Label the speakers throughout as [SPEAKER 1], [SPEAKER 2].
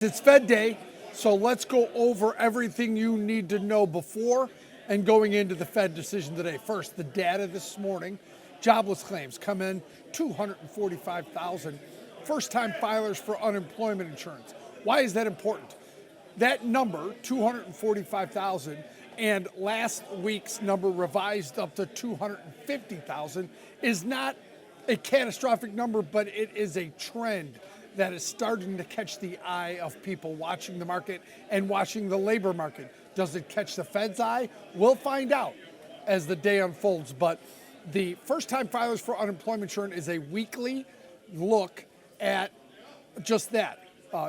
[SPEAKER 1] It's Fed Day, so let's go over everything you need to know before and going into the Fed decision today. First, the data this morning. Jobless claims come in 245,000. First-time filers for unemployment insurance. Why is that important? That number, 245,000, and last week's number revised up to 250,000 is not a catastrophic number, but it is a trend that is starting to catch the eye of people watching the market and watching the labor market. Does it catch the Fed's eye? We'll find out as the day unfolds. But the first-time filers for unemployment insurance is a weekly look at just that.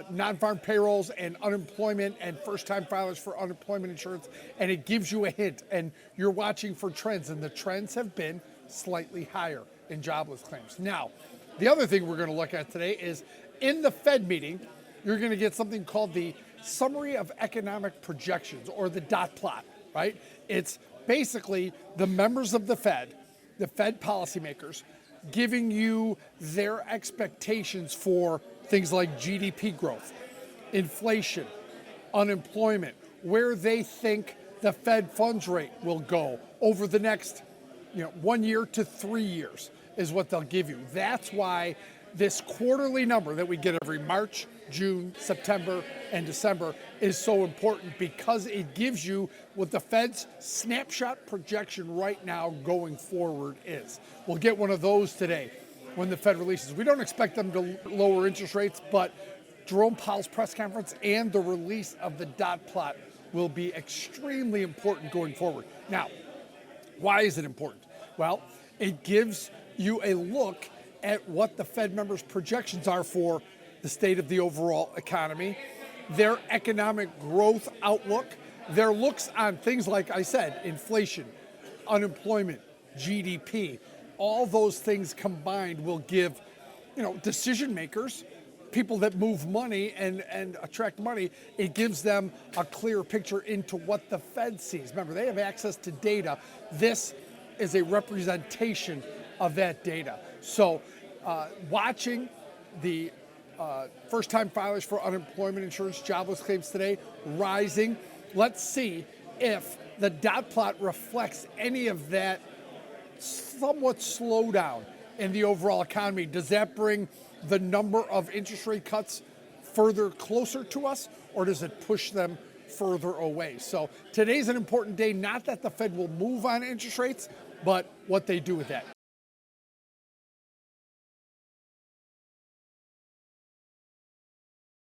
[SPEAKER 1] Non-farm payrolls and unemployment and first-time filers for unemployment insurance, and it gives you a hint. And you're watching for trends, and the trends have been slightly higher in jobless claims. Now, the other thing we're going to look at today is in the Fed meeting, you're going to get something called the Summary of Economic Projections, or the dot plot, right? It's basically the members of the Fed policymakers, giving you their expectations for things like GDP growth, inflation, unemployment, where they think the Fed funds rate will go over the next 1 year to 3 years is what they'll give you. That's why this quarterly number that we get every March, June, September, and December is so important, because it gives you what the Fed's snapshot projection right now going forward is. We'll get one of those today when the Fed releases. We don't expect them to lower interest rates, but Jerome Powell's press conference and the release of the dot plot will be extremely important going forward. Now, why is it important? Well, it gives you a look at what the Fed members' projections are for the state of the overall economy, their economic growth outlook, their looks on things like I said, inflation, unemployment, GDP. All those things combined will give, decision makers, people that move money and attract money, it gives them a clear picture into what the Fed sees. Remember, they have access to data. This is a representation of that data. So watching the first-time filers for unemployment insurance, jobless claims today rising. Let's see if the dot plot reflects any of that somewhat slowdown in the overall economy. Does that bring the number of interest rate cuts further closer to us, or does it push them further away? So today's an important day, not that the Fed will move on interest rates, but what they do with that.